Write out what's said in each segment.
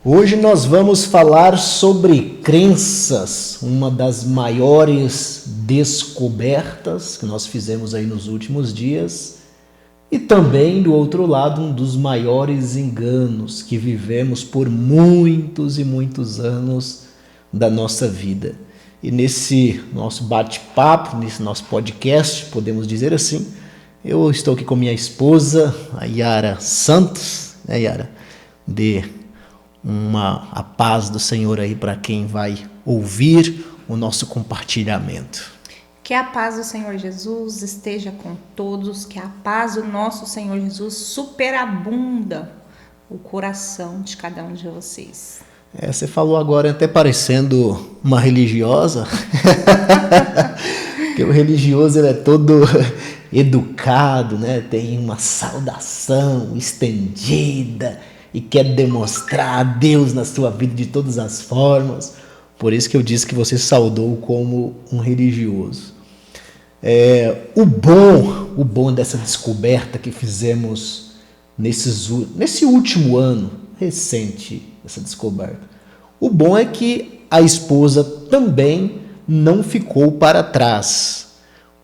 Hoje nós vamos falar sobre crenças, uma das maiores descobertas que nós fizemos aí nos últimos dias, e também, do outro lado, um dos maiores enganos que vivemos por muitos e muitos anos da nossa vida. E nesse nosso bate-papo, nesse nosso podcast, podemos dizer assim, eu estou aqui com minha esposa, a Yara Santos, né, Yara? A paz do Senhor aí para quem vai ouvir o nosso compartilhamento. Que a paz do Senhor Jesus esteja com todos, que a paz do nosso Senhor Jesus superabunda o coração de cada um de vocês. Você falou agora até parecendo uma religiosa, porque o religioso ele é todo educado, né? Tem uma saudação estendida e quer demonstrar a Deus na sua vida de todas as formas. Por isso que eu disse que você saudou como um religioso. O bom dessa descoberta que fizemos nesse último ano recente, essa descoberta. O bom é que a esposa também não ficou para trás.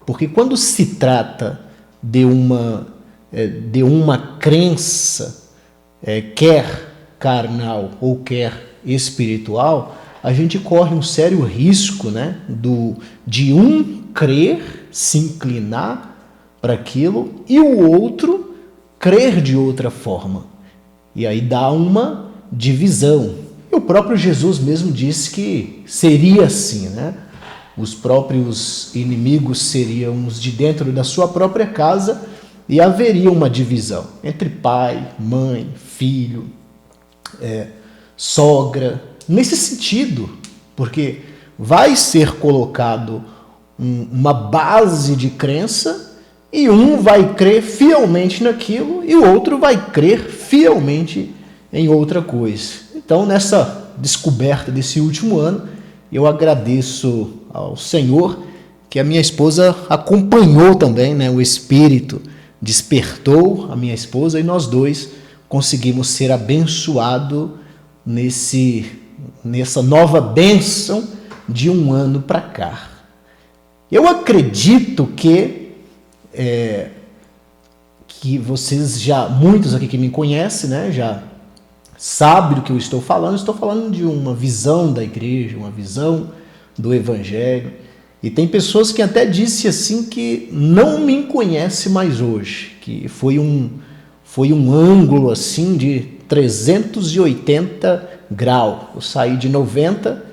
Porque quando se trata de uma crença, quer carnal ou quer espiritual, a gente corre um sério risco, né, de um crer, se inclinar para aquilo e o outro crer de outra forma. E aí dá uma divisão. E o próprio Jesus mesmo disse que seria assim, né? Os próprios inimigos seriam os de dentro da sua própria casa e haveria uma divisão entre pai, mãe, filho, sogra, nesse sentido, porque vai ser colocado uma base de crença e um vai crer fielmente naquilo e o outro vai crer fielmente em outra coisa. Então, nessa descoberta desse último ano, eu agradeço ao Senhor que a minha esposa acompanhou também, né? O Espírito despertou a minha esposa e nós dois conseguimos ser abençoados nessa nova bênção de um ano para cá. Eu acredito que vocês muitos aqui que me conhecem, né, já sabem do que eu estou falando de uma visão da igreja, uma visão do evangelho, e tem pessoas que até disse assim que não me conhece mais hoje, que foi um ângulo assim de 380 graus. Eu saí de 90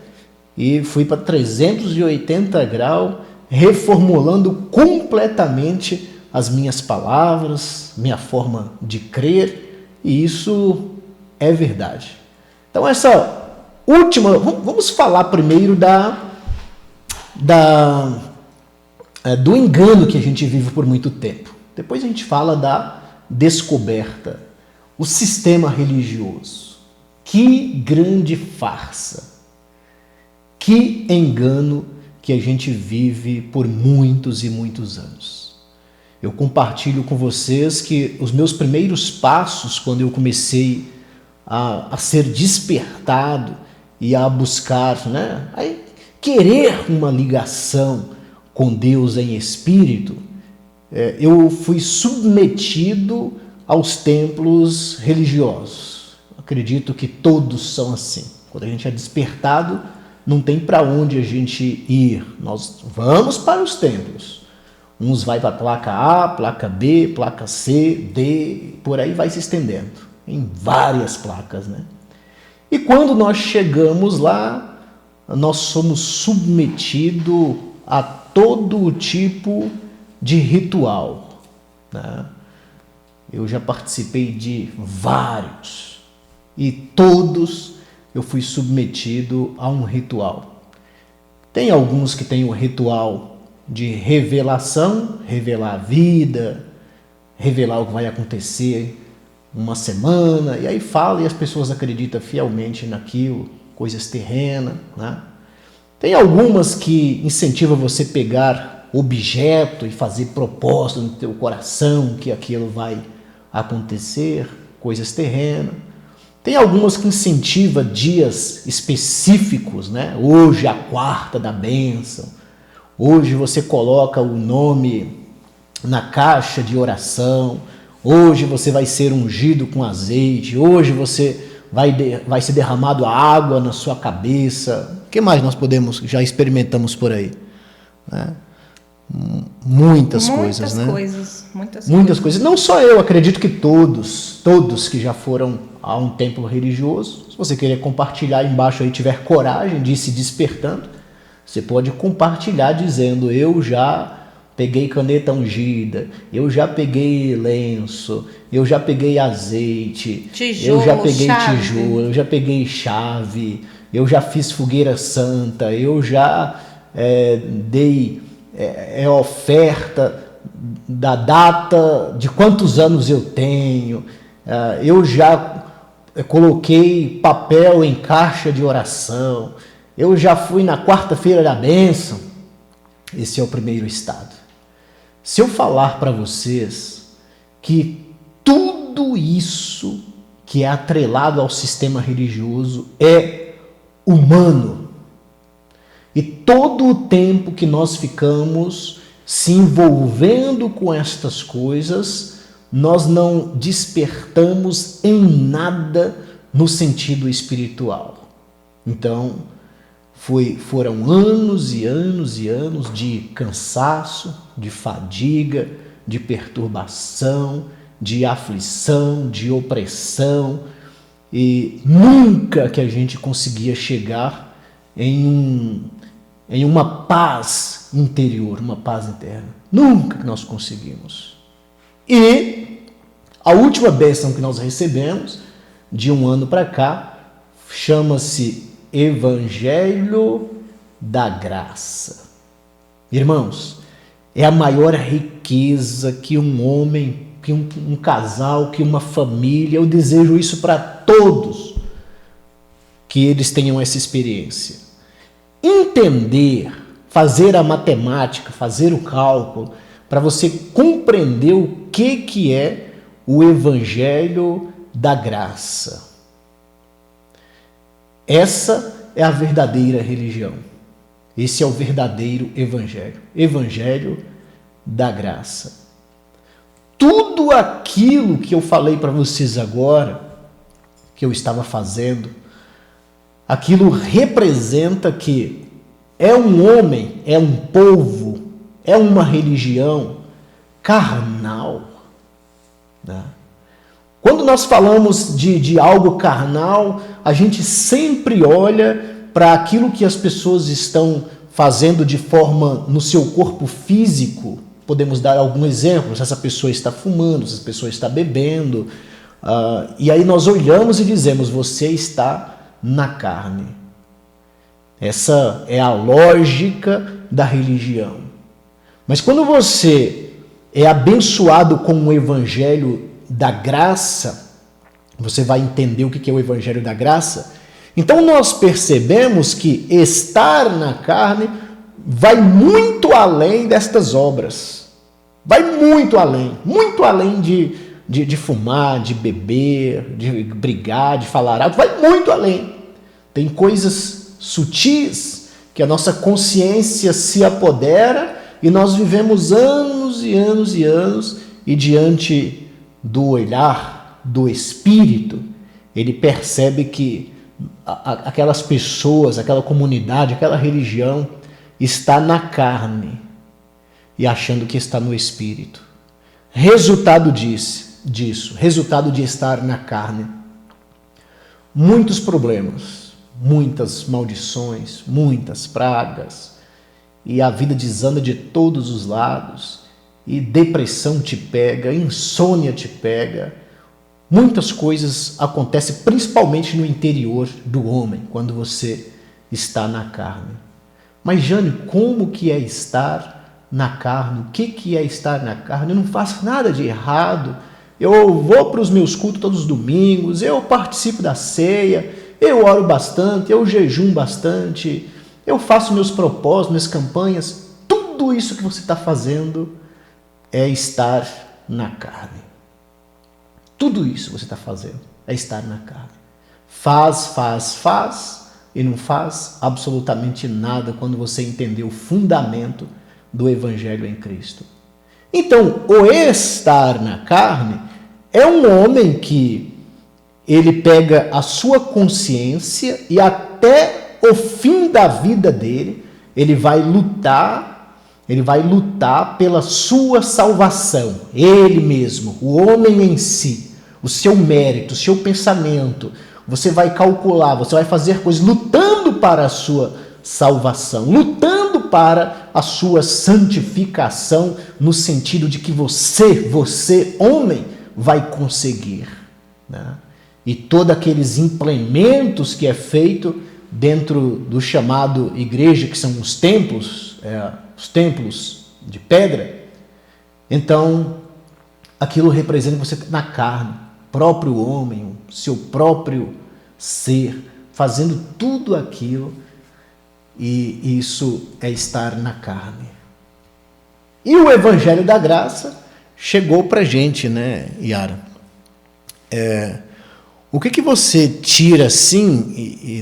e fui para 380 graus, reformulando completamente as minhas palavras, minha forma de crer, e isso é verdade. Então essa última, vamos falar primeiro do engano que a gente vive por muito tempo. Depois a gente fala da descoberta, o sistema religioso. Que grande farsa, que engano que a gente vive por muitos e muitos anos. Eu compartilho com vocês que os meus primeiros passos, quando eu comecei a ser despertado e a buscar, né, a querer uma ligação com Deus em espírito, eu fui submetido aos templos religiosos. Acredito que todos são assim. Quando a gente é despertado, não tem para onde a gente ir. Nós vamos para os templos. Uns vai para a placa A, placa B, placa C, D, por aí vai se estendendo, em várias placas, né? E quando nós chegamos lá, nós somos submetidos a todo tipo de ritual, né? Eu já participei de vários e todos eu fui submetido a um ritual. Tem alguns que têm o ritual de revelação, revelar a vida, revelar o que vai acontecer uma semana, e aí fala e as pessoas acreditam fielmente naquilo, coisas terrenas, né? Tem algumas que incentivam você pegar objeto e fazer propósito no teu coração que aquilo vai acontecer, coisas terrenas. Tem algumas que incentivam dias específicos, né? Hoje é a quarta da bênção. Hoje você coloca o nome na caixa de oração. Hoje você vai ser ungido com azeite. Hoje você vai ser derramado água na sua cabeça. O que mais nós já experimentamos por aí? Né? Muitas coisas, né? Muitas coisas. Não só eu, acredito que todos que já foram a um templo religioso, se você querer compartilhar embaixo aí, tiver coragem de ir se despertando, você pode compartilhar dizendo: eu já peguei caneta ungida, eu já peguei lenço, eu já peguei azeite, eu já peguei tijolo, eu já peguei chave, eu já fiz fogueira santa, eu já dei oferta da data de quantos anos eu tenho, eu já coloquei papel em caixa de oração, eu já fui na quarta-feira da bênção. Esse é o primeiro estado. Se eu falar para vocês que tudo isso que é atrelado ao sistema religioso é humano, e todo o tempo que nós ficamos se envolvendo com estas coisas, nós não despertamos em nada no sentido espiritual. Então, foram anos e anos e anos de cansaço, de fadiga, de perturbação, de aflição, de opressão, e nunca que a gente conseguia chegar em uma paz interior, uma paz interna. Nunca que nós conseguimos. E a última bênção que nós recebemos, de um ano para cá, chama-se Evangelho da Graça. Irmãos, é a maior riqueza que um homem, que um casal, que uma família, eu desejo isso para todos, que eles tenham essa experiência. Entender, fazer a matemática, fazer o cálculo, para você compreender o que é o Evangelho da Graça. Essa é a verdadeira religião. Esse é o verdadeiro Evangelho. Evangelho da Graça. Tudo aquilo que eu falei para vocês agora, que eu estava fazendo, aquilo representa que é um homem, é um povo, é uma religião carnal. Né? Quando nós falamos de algo carnal, a gente sempre olha para aquilo que as pessoas estão fazendo de forma no seu corpo físico. Podemos dar algum exemplo, se essa pessoa está fumando, se essa pessoa está bebendo. E aí nós olhamos e dizemos: você está na carne. Essa é a lógica da religião. Mas quando você é abençoado com o Evangelho da Graça, você vai entender o que é o Evangelho da Graça. Então nós percebemos que estar na carne vai muito além destas obras. Vai muito além de fumar, de beber, de brigar, de falar alto, vai muito além. Tem coisas sutis que a nossa consciência se apodera e nós vivemos anos e anos e anos, e diante do olhar do Espírito, ele percebe que aquelas pessoas, aquela comunidade, aquela religião está na carne e achando que está no Espírito. Resultado disso, resultado de estar na carne: muitos problemas, muitas maldições, muitas pragas, e a vida desanda de todos os lados, e depressão te pega, insônia te pega. Muitas coisas acontecem principalmente no interior do homem, quando você está na carne. Mas Jânio, como que é estar na carne? O que é estar na carne? Eu não faço nada de errado, eu vou para os meus cultos todos os domingos, eu participo da ceia, eu oro bastante, eu jejum bastante, eu faço meus propósitos, minhas campanhas. Tudo isso que você está fazendo é estar na carne. Tudo isso você está fazendo é estar na carne. faz e não faz absolutamente nada quando você entender o fundamento do Evangelho em Cristo. Então, o estar na carne é um homem que ele pega a sua consciência e até o fim da vida dele, ele vai lutar pela sua salvação, ele mesmo, o homem em si, o seu mérito, o seu pensamento. Você vai calcular, você vai fazer coisas lutando para a sua salvação, lutando para a sua santificação, no sentido de que você, homem, vai conseguir, né? E todos aqueles implementos que é feito dentro do chamado igreja, que são os templos de pedra, então aquilo representa você na carne, próprio homem, o seu próprio ser, fazendo tudo aquilo, e isso é estar na carne. E o Evangelho da Graça chegou pra gente, né, Yara? O que você tira, assim,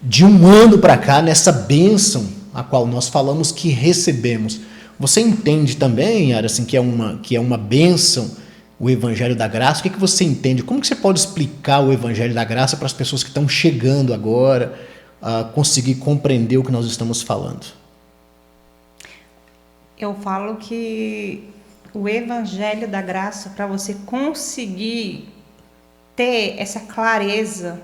de um ano para cá, nessa bênção a qual nós falamos que recebemos? Você entende também, Yara, assim, que é uma bênção o Evangelho da Graça? O que você entende? Como que você pode explicar o Evangelho da Graça para as pessoas que estão chegando agora a conseguir compreender o que nós estamos falando? Eu falo que o Evangelho da Graça, para você conseguir ter essa clareza,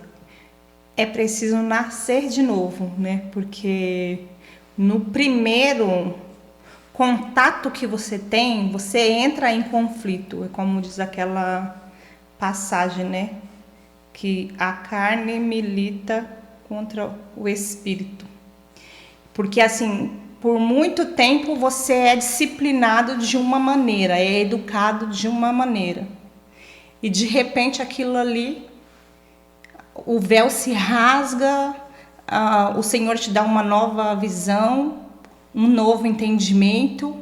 é preciso nascer de novo, né? Porque no primeiro contato que você tem, você entra em conflito. É como diz aquela passagem, né? Que a carne milita contra o espírito. Porque assim, por muito tempo você é disciplinado de uma maneira, é educado de uma maneira. E de repente aquilo ali, o véu se rasga, o Senhor te dá uma nova visão, um novo entendimento,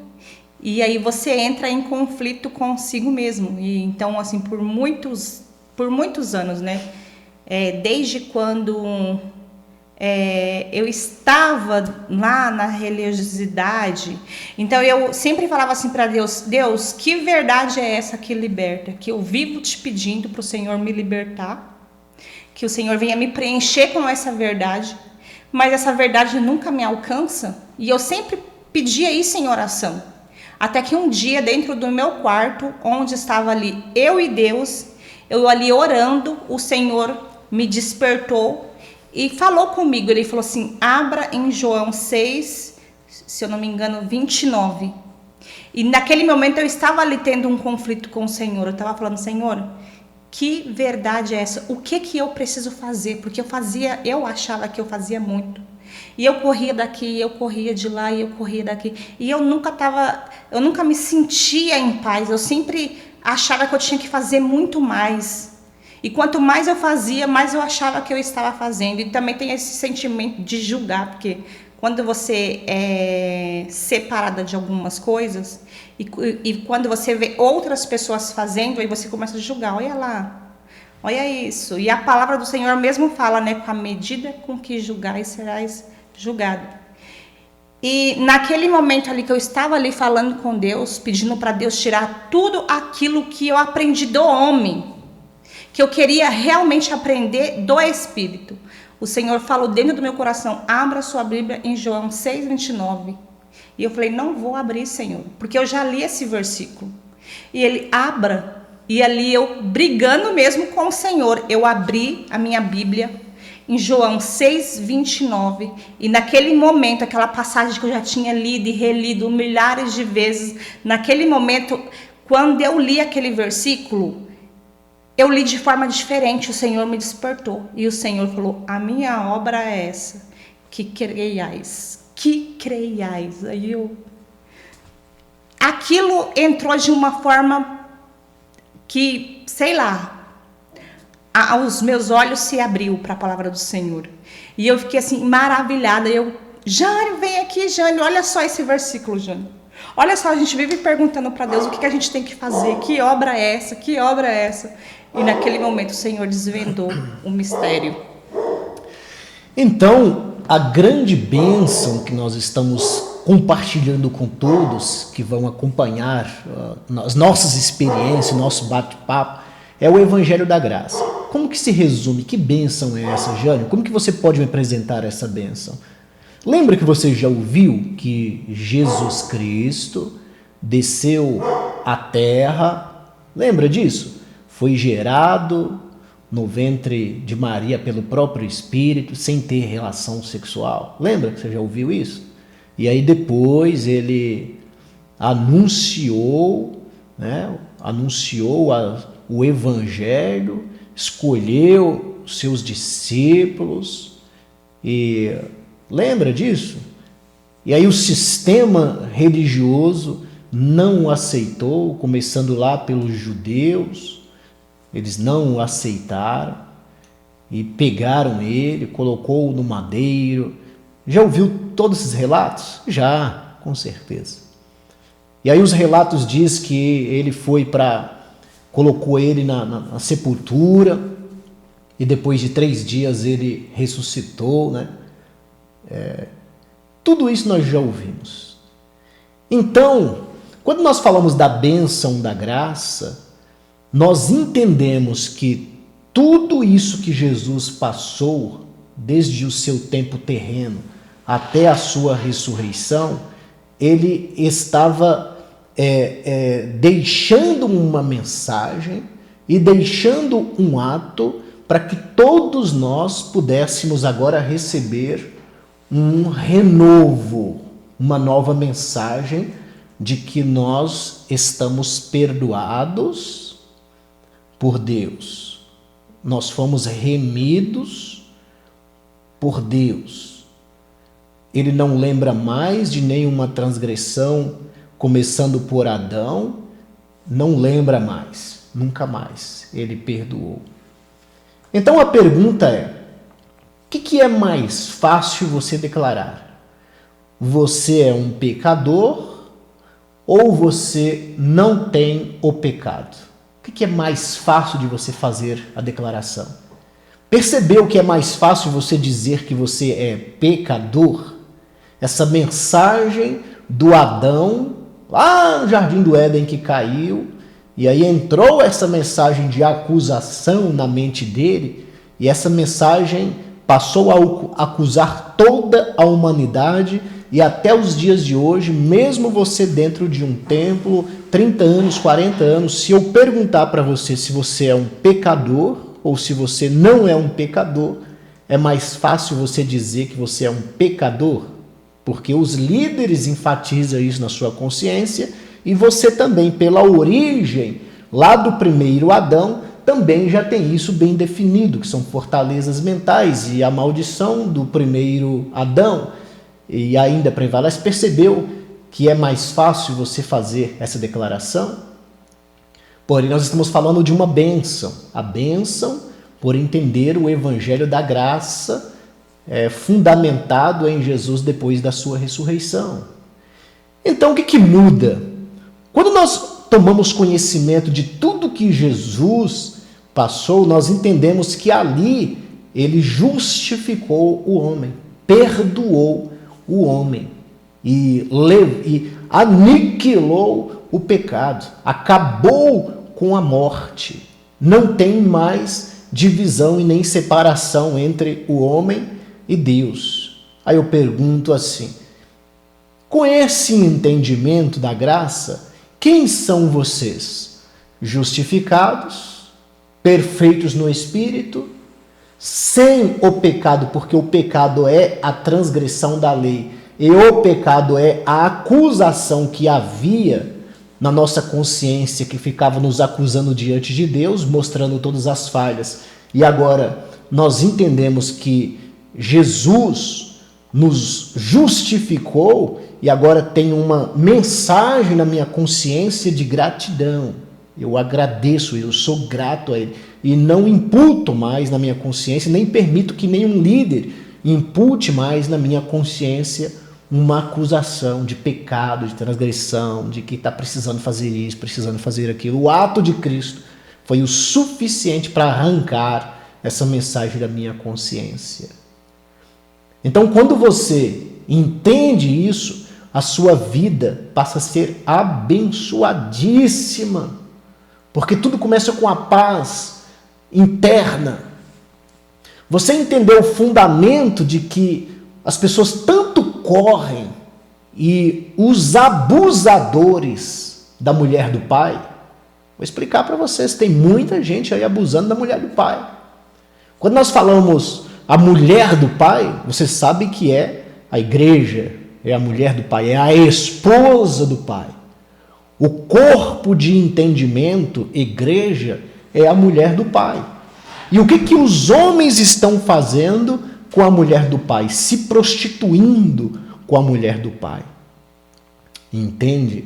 e aí você entra em conflito consigo mesmo. E então, assim, por muitos anos, né? Desde quando eu estava lá na religiosidade, então eu sempre falava assim para Deus: Deus, que verdade é essa que liberta? Que eu vivo te pedindo para o Senhor me libertar, que o Senhor venha me preencher com essa verdade, mas essa verdade nunca me alcança, e eu sempre pedia isso em oração, até que um dia, dentro do meu quarto, onde estava ali eu e Deus, eu ali orando, o Senhor me despertou e falou comigo. Ele falou assim: abra em João 6, se eu não me engano, 29. E naquele momento eu estava ali tendo um conflito com o Senhor. Eu estava falando: Senhor, que verdade é essa? O que eu preciso fazer? Porque eu achava que eu fazia muito. E eu corria daqui, eu corria de lá, e eu corria daqui. E eu nunca me sentia em paz. Eu sempre achava que eu tinha que fazer muito mais. E quanto mais eu fazia, mais eu achava que eu estava fazendo. E também tem esse sentimento de julgar, porque quando você é separada de algumas coisas, e quando você vê outras pessoas fazendo, aí você começa a julgar. Olha lá, olha isso. E a palavra do Senhor mesmo fala, né? Com a medida com que julgais, serás julgado. E naquele momento ali que eu estava ali falando com Deus, pedindo para Deus tirar tudo aquilo que eu aprendi do homem, que eu queria realmente aprender do Espírito, o Senhor falou dentro do meu coração: abra sua Bíblia em João 6:29. E eu falei: não vou abrir, Senhor, porque eu já li esse versículo. E ele: abra. E ali eu, brigando mesmo com o Senhor, eu abri a minha Bíblia em João 6:29. E naquele momento, aquela passagem que eu já tinha lido e relido milhares de vezes, naquele momento, quando eu li aquele versículo, eu li de forma diferente. O Senhor me despertou. E o Senhor falou: a minha obra é essa, que creiais. Que creiais. Aí aquilo entrou de uma forma que, sei lá, os meus olhos se abriu para a palavra do Senhor. E eu fiquei assim, maravilhada. Jânio, vem aqui, Jânio. Olha só esse versículo, Jânio. Olha só, a gente vive perguntando para Deus o que a gente tem que fazer. Que obra é essa? Que obra é essa? E naquele momento o Senhor desvendou o mistério. Então, a grande bênção que nós estamos compartilhando com todos que vão acompanhar as nossas experiências, nosso bate-papo, é o Evangelho da Graça. Como que se resume? Que bênção é essa, Jânio? Como que você pode me apresentar essa bênção? Lembra que você já ouviu que Jesus Cristo desceu à terra? Lembra disso? Foi gerado no ventre de Maria pelo próprio Espírito, sem ter relação sexual. Lembra que você já ouviu isso? E aí depois ele anunciou, né? O Evangelho, escolheu seus discípulos e lembra disso? E aí o sistema religioso não o aceitou, começando lá pelos judeus. Eles não o aceitaram e pegaram ele, colocou no madeiro. Já ouviu todos esses relatos? Já, com certeza. E aí os relatos diz que ele foi colocou ele na sepultura e depois de 3 dias ele ressuscitou, né? Tudo isso nós já ouvimos. Então, quando nós falamos da bênção da graça, nós entendemos que tudo isso que Jesus passou, desde o seu tempo terreno até a sua ressurreição, ele estava deixando uma mensagem e deixando um ato para que todos nós pudéssemos agora receber um renovo, uma nova mensagem de que nós estamos perdoados por Deus. Nós fomos remidos por Deus. Ele não lembra mais de nenhuma transgressão, começando por Adão, não lembra mais, nunca mais. Ele perdoou. Então a pergunta é: o que é mais fácil você declarar? Você é um pecador ou você não tem o pecado? O que é mais fácil de você fazer a declaração? Percebeu que é mais fácil você dizer que você é pecador? Essa mensagem do Adão, lá no Jardim do Éden que caiu, e aí entrou essa mensagem de acusação na mente dele, e essa mensagem passou a acusar toda a humanidade, e até os dias de hoje, mesmo você dentro de um templo, 30 anos, 40 anos, se eu perguntar para você se você é um pecador ou se você não é um pecador, é mais fácil você dizer que você é um pecador, porque os líderes enfatizam isso na sua consciência e você também, pela origem lá do primeiro Adão, também já tem isso bem definido, que são fortalezas mentais e a maldição do primeiro Adão. E ainda prevalece, percebeu que é mais fácil você fazer essa declaração? Porém, nós estamos falando de uma bênção. A bênção por entender o Evangelho da Graça fundamentado em Jesus depois da sua ressurreição. Então, o que muda? Quando nós tomamos conhecimento de tudo que Jesus passou, nós entendemos que ali ele justificou o homem, perdoou o homem e aniquilou o pecado, acabou com a morte. Não tem mais divisão e nem separação entre o homem e Deus. Aí eu pergunto assim, com esse entendimento da graça, quem são vocês? Justificados, perfeitos no Espírito, sem o pecado, porque o pecado é a transgressão da lei, e o pecado é a acusação que havia na nossa consciência, que ficava nos acusando diante de Deus, mostrando todas as falhas. E agora nós entendemos que Jesus nos justificou e agora tem uma mensagem na minha consciência de gratidão. Eu agradeço, eu sou grato a Ele. E não imputo mais na minha consciência, nem permito que nenhum líder impute mais na minha consciência uma acusação de pecado, de transgressão, de que está precisando fazer isso, precisando fazer aquilo. O ato de Cristo Foi o suficiente para arrancar essa mensagem da minha consciência. Então, quando você entende isso, a sua vida passa a ser abençoadíssima, porque tudo começa com a paz interna. Você entendeu o fundamento de que as pessoas tanto correm e os abusadores da mulher do pai? Vou explicar para vocês, tem muita gente aí abusando da mulher do pai. Quando nós falamos a mulher do pai, você sabe que é a igreja, é a mulher do pai, é a esposa do pai. O corpo de entendimento, igreja, é a mulher do pai. E o que os homens estão fazendo com a mulher do pai? Se prostituindo com a mulher do pai. Entende?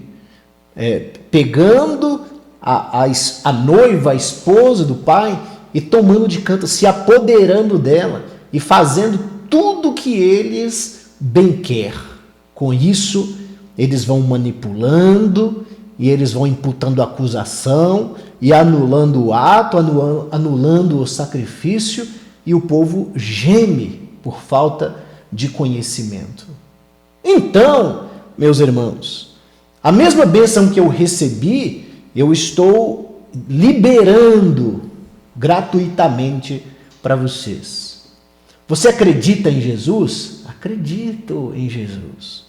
Pegando a noiva, a esposa do pai, e tomando de canto, se apoderando dela e fazendo tudo o que eles bem querem. Com isso, eles vão manipulando e eles vão imputando acusação e anulando o ato, anulando o sacrifício, e o povo geme por falta de conhecimento. Então, meus irmãos, a mesma bênção que eu recebi, eu estou liberando gratuitamente para vocês. Você acredita em Jesus? Acredito em Jesus.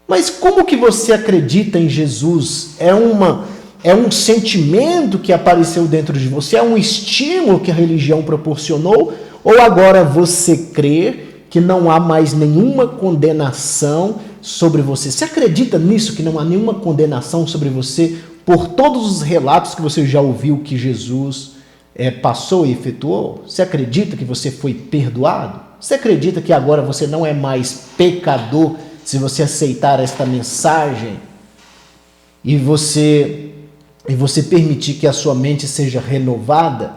Mas como que você acredita em Jesus? É um sentimento que apareceu dentro de você? É um estímulo que a religião proporcionou? Ou agora você crê que não há mais nenhuma condenação sobre você? Você acredita nisso, que não há nenhuma condenação sobre você por todos os relatos que você já ouviu que Jesus passou e efetuou? Você acredita que você foi perdoado? Você acredita que agora você não é mais pecador se você aceitar esta mensagem e você permitir que a sua mente seja renovada?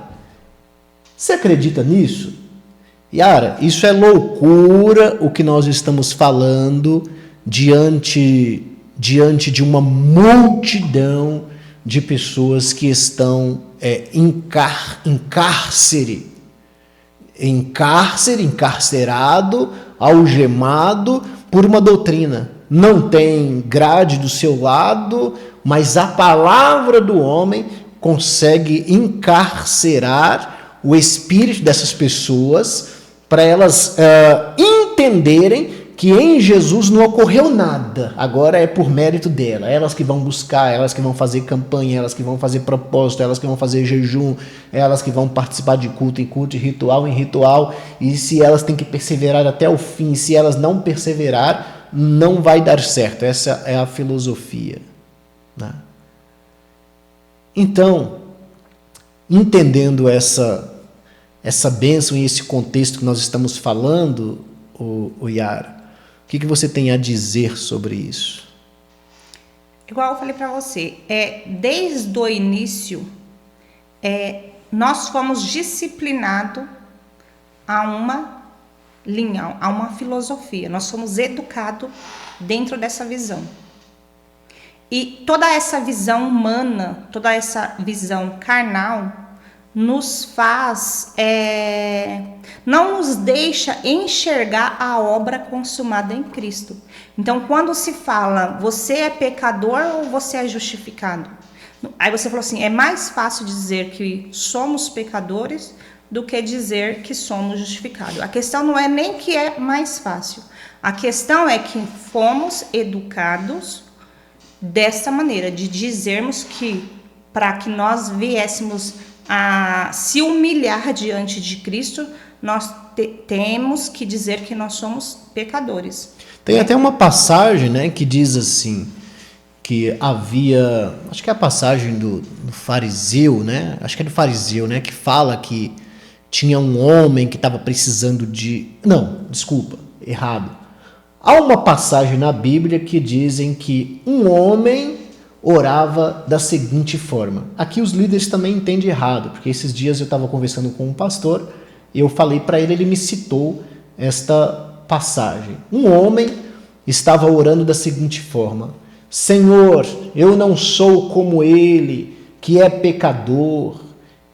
Você acredita nisso? Yara, isso é loucura o que nós estamos falando diante de uma multidão de pessoas que estão em cárcere, encarcerado, algemado por uma doutrina. Não tem grade do seu lado, mas a palavra do homem consegue encarcerar o espírito dessas pessoas para elas entenderem que em Jesus não ocorreu nada, agora é por mérito dela, elas que vão buscar, elas que vão fazer campanha, elas que vão fazer propósito, elas que vão fazer jejum, elas que vão participar de culto em culto, de ritual em ritual, e se elas têm que perseverar até o fim, se elas não perseverar, não vai dar certo. Essa é a filosofia, né? Então, entendendo essa bênção e esse contexto que nós estamos falando, o Yara, o que você tem a dizer sobre isso? Igual eu falei para você, desde o início, nós fomos disciplinados a uma linha, a uma filosofia. Nós fomos educados dentro dessa visão. E toda essa visão humana, toda essa visão carnal, nos faz, não nos deixa enxergar a obra consumada em Cristo. Então, quando se fala, você é pecador ou você é justificado? Aí você falou assim, é mais fácil dizer que somos pecadores do que dizer que somos justificados. A questão não é nem que é mais fácil. A questão é que fomos educados dessa maneira, de dizermos que, para que nós viéssemos a se humilhar diante de Cristo, nós temos que dizer que nós somos pecadores. Tem até uma passagem, né, que diz assim, que havia, acho que é a passagem do fariseu, né, acho que é do fariseu, né, que fala que tinha um homem que estava precisando de... Não, desculpa, errado. Há uma passagem na Bíblia que dizem que um homem orava da seguinte forma. Aqui os líderes também entendem errado, porque esses dias eu estava conversando com um pastor e eu falei para ele, ele me citou esta passagem. Um homem estava orando da seguinte forma: Senhor, eu não sou como ele, que é pecador,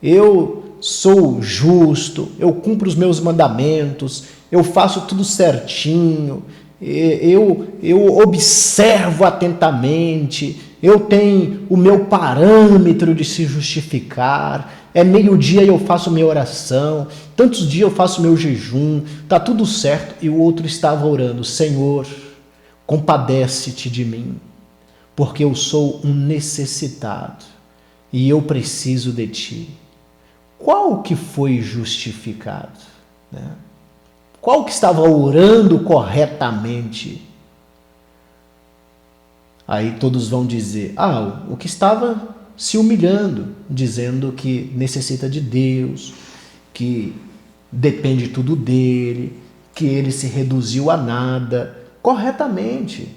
eu sou justo, eu cumpro os meus mandamentos, eu faço tudo certinho, eu observo atentamente, eu tenho o meu parâmetro de se justificar, é meio-dia e eu faço minha oração, tantos dias eu faço meu jejum, tá tudo certo. E o outro estava orando: Senhor, compadece-te de mim, porque eu sou um necessitado e eu preciso de ti. Qual que foi justificado? Né? Qual que estava orando corretamente? Aí todos vão dizer: o que estava se humilhando, dizendo que necessita de Deus, que depende tudo dele, que ele se reduziu a nada, corretamente.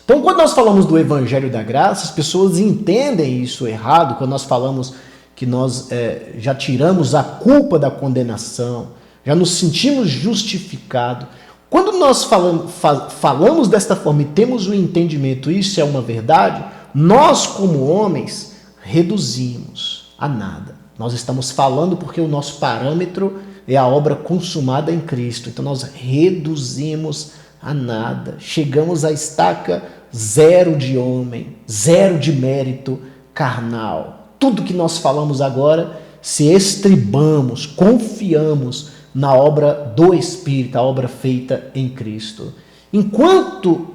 Então, quando nós falamos do Evangelho da Graça, as pessoas entendem isso errado, quando nós falamos que nós já tiramos a culpa da condenação, já nos sentimos justificados. Quando nós falamos desta forma e temos o entendimento, isso é uma verdade, nós como homens reduzimos a nada. Nós estamos falando porque o nosso parâmetro é a obra consumada em Cristo. Então nós reduzimos a nada. Chegamos à estaca zero de homem, zero de mérito carnal. Tudo que nós falamos agora, se estribamos, confiamos na obra do Espírito, a obra feita em Cristo. Enquanto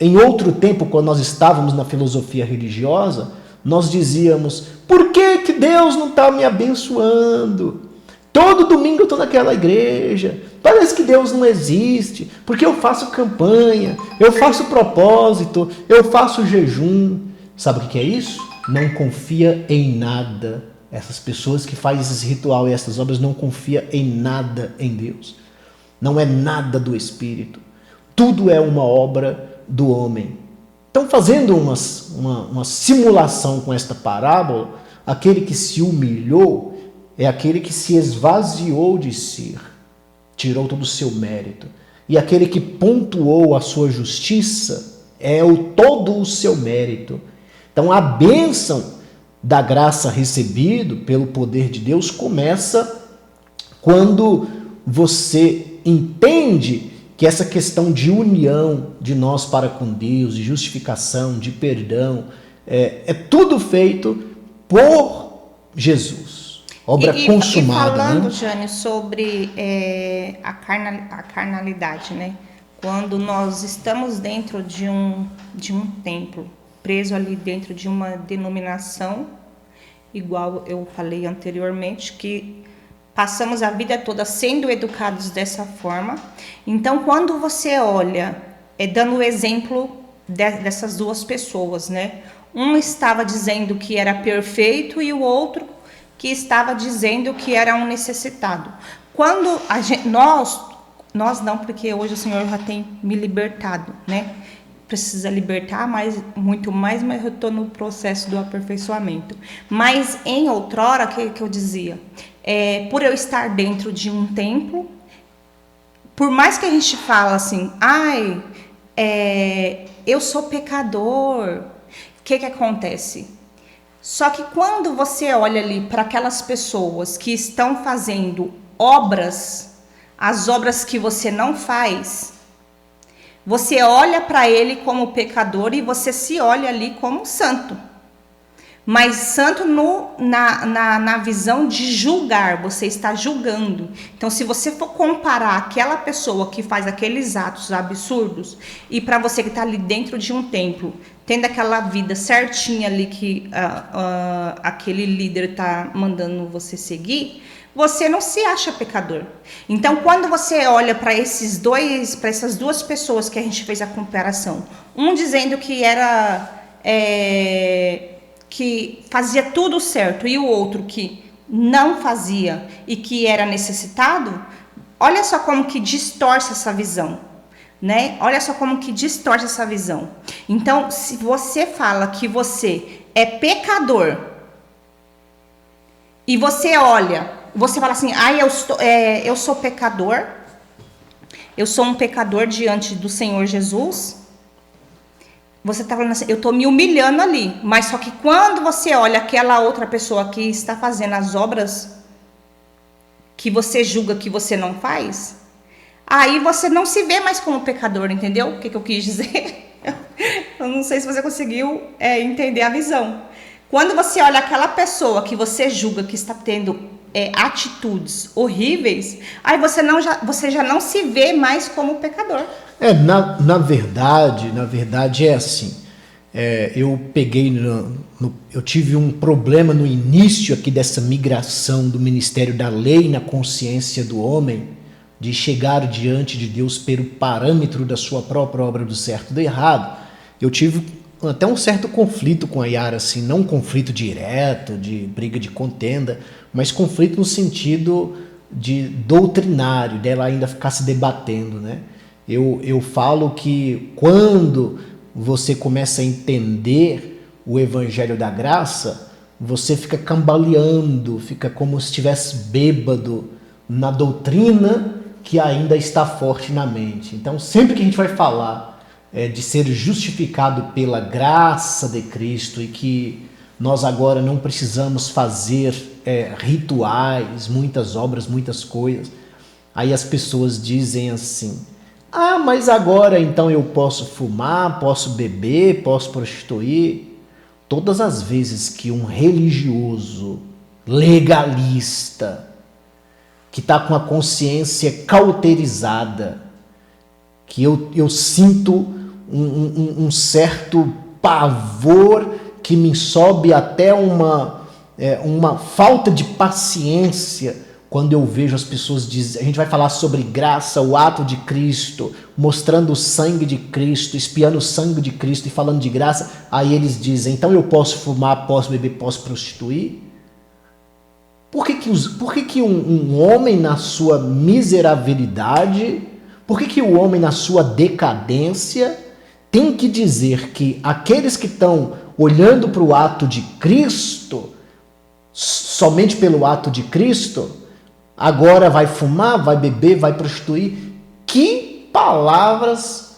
em outro tempo, quando nós estávamos na filosofia religiosa, nós dizíamos: por que Deus não está me abençoando? Todo domingo eu estou naquela igreja, parece que Deus não existe, porque eu faço campanha, eu faço propósito, eu faço jejum. Sabe o que é isso? Não confia em nada. Essas pessoas que fazem esse ritual e essas obras não confiam em nada em Deus. Não é nada do Espírito. Tudo é uma obra do homem. Então, fazendo uma simulação com esta parábola, aquele que se humilhou é aquele que se esvaziou de si, tirou todo o seu mérito. E aquele que pontuou a sua justiça é todo o seu mérito. Então, a bênção da graça recebido pelo poder de Deus começa quando você entende que essa questão de união de nós para com Deus, de justificação, de perdão, é tudo feito por Jesus. Obra consumada. E falando, né? Jânio, sobre a carnalidade, né? Quando nós estamos dentro de um templo, preso ali dentro de uma denominação, igual eu falei anteriormente, que passamos a vida toda sendo educados dessa forma. Então, quando você olha, dando o exemplo dessas duas pessoas, né? Um estava dizendo que era perfeito e o outro que estava dizendo que era um necessitado. Quando nós não, porque hoje o Senhor já tem me libertado, né? Precisa libertar muito mais, mas eu estou no processo do aperfeiçoamento. Mas em outrora, que eu dizia, por eu estar dentro de um templo, por mais que a gente fala assim, eu sou pecador, o que acontece? Só que quando você olha ali para aquelas pessoas que estão fazendo as obras que você não faz, você olha para ele como pecador e você se olha ali como santo. Mas santo na visão de julgar, você está julgando. Então, se você for comparar aquela pessoa que faz aqueles atos absurdos e para você que está ali dentro de um templo, tendo aquela vida certinha ali que aquele líder está mandando você seguir, você não se acha pecador. Então, quando você olha para essas duas pessoas que a gente fez a comparação, um dizendo que que fazia tudo certo e o outro que não fazia e que era necessitado, olha só como que distorce essa visão, né? Olha só como que distorce essa visão. Então, se você fala que você é pecador e você fala assim, eu sou pecador, eu sou um pecador diante do Senhor Jesus, você está falando assim, eu estou me humilhando ali. Mas só que quando você olha aquela outra pessoa que está fazendo as obras que você julga que você não faz, aí você não se vê mais como pecador, entendeu? O que eu quis dizer? Eu não sei se você conseguiu entender a visão. Quando você olha aquela pessoa que você julga que está tendo atitudes horríveis, aí você já não se vê mais como pecador. Na verdade é assim. Eu eu tive um problema no início aqui dessa migração do ministério da lei na consciência do homem, de chegar diante de Deus pelo parâmetro da sua própria obra do certo e do errado. Eu tive até um certo conflito com a Yara, assim, não um conflito direto, de briga de contenda, mas conflito no sentido de doutrinário, dela ainda ficar se debatendo, né? Eu falo que quando você começa a entender o Evangelho da Graça, você fica cambaleando, fica como se estivesse bêbado na doutrina que ainda está forte na mente. Então, sempre que a gente vai falar de ser justificado pela graça de Cristo e que nós agora não precisamos fazer rituais, muitas obras, muitas coisas, aí as pessoas dizem assim: ah, mas agora então eu posso fumar, posso beber, posso prostituir. Todas as vezes que um religioso legalista, que está com a consciência cauterizada, que eu sinto um certo pavor que me sobe até uma falta de paciência quando eu vejo as pessoas dizer, a gente vai falar sobre graça, o ato de Cristo, mostrando o sangue de Cristo, espiando o sangue de Cristo e falando de graça, aí eles dizem, então eu posso fumar, posso beber, posso prostituir? Por que um homem na sua miserabilidade, por que o homem na sua decadência tem que dizer que aqueles que estão olhando para o ato de Cristo, somente pelo ato de Cristo, agora vai fumar, vai beber, vai prostituir? Que palavras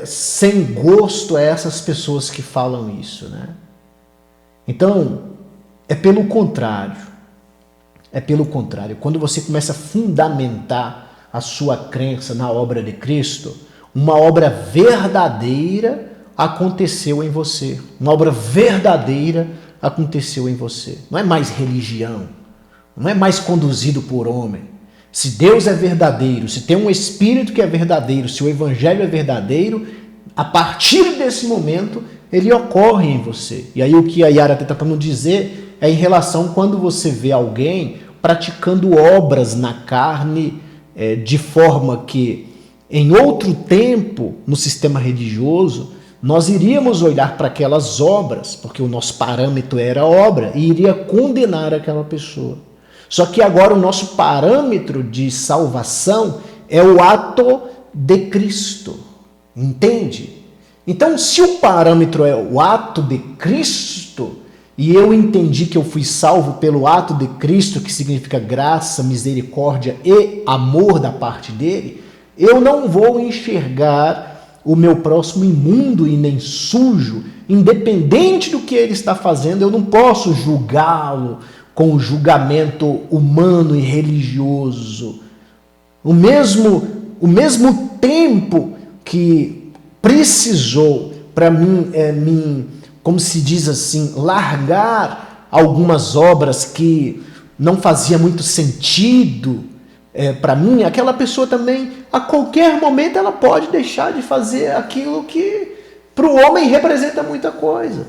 sem gosto a essas pessoas que falam isso, né? Então, é pelo contrário. Quando você começa a fundamentar a sua crença na obra de Cristo, uma obra verdadeira aconteceu em você. Uma obra verdadeira aconteceu em você. Não é mais religião, não é mais conduzido por homem. Se Deus é verdadeiro, se tem um Espírito que é verdadeiro, se o Evangelho é verdadeiro, a partir desse momento ele ocorre em você. E aí o que a Yara está tentando dizer é em relação quando você vê alguém praticando obras na carne, de forma que em outro tempo, no sistema religioso, nós iríamos olhar para aquelas obras, porque o nosso parâmetro era a obra, e iria condenar aquela pessoa. Só que agora o nosso parâmetro de salvação é o ato de Cristo. Entende? Então, se o parâmetro é o ato de Cristo, e eu entendi que eu fui salvo pelo ato de Cristo, que significa graça, misericórdia e amor da parte dele, eu não vou enxergar o meu próximo imundo e nem sujo, independente do que ele está fazendo. Eu não posso julgá-lo com o julgamento humano e religioso. O mesmo tempo que precisou para mim, como se diz assim, largar algumas obras que não fazia muito sentido para mim, aquela pessoa também, a qualquer momento, ela pode deixar de fazer aquilo que para o homem representa muita coisa.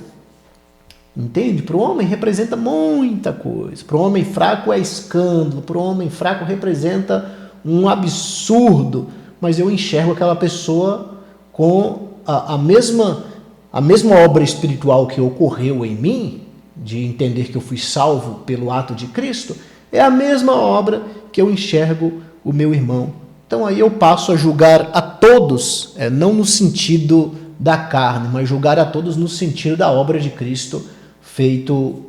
Entende? Para o homem representa muita coisa. Para o homem fraco é escândalo, para o homem fraco representa um absurdo, mas eu enxergo aquela pessoa com a mesma obra espiritual que ocorreu em mim, de entender que eu fui salvo pelo ato de Cristo, é a mesma obra que eu enxergo o meu irmão. Então aí eu passo a julgar a todos, não no sentido da carne, mas julgar a todos no sentido da obra de Cristo feito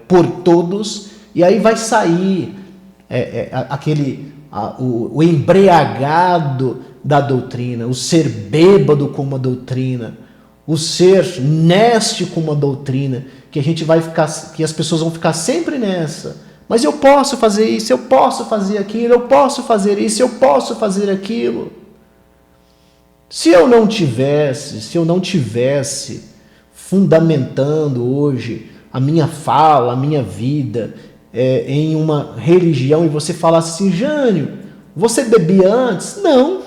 por todos, e aí vai sair o embriagado da doutrina, o ser bêbado com uma doutrina, o ser neste com uma doutrina, que que as pessoas vão ficar sempre nessa. Mas eu posso fazer isso, eu posso fazer aquilo, eu posso fazer isso, eu posso fazer aquilo. Se eu não tivesse fundamentando hoje a minha fala, a minha vida em uma religião, e você falasse assim: Jânio, você bebia antes? Não,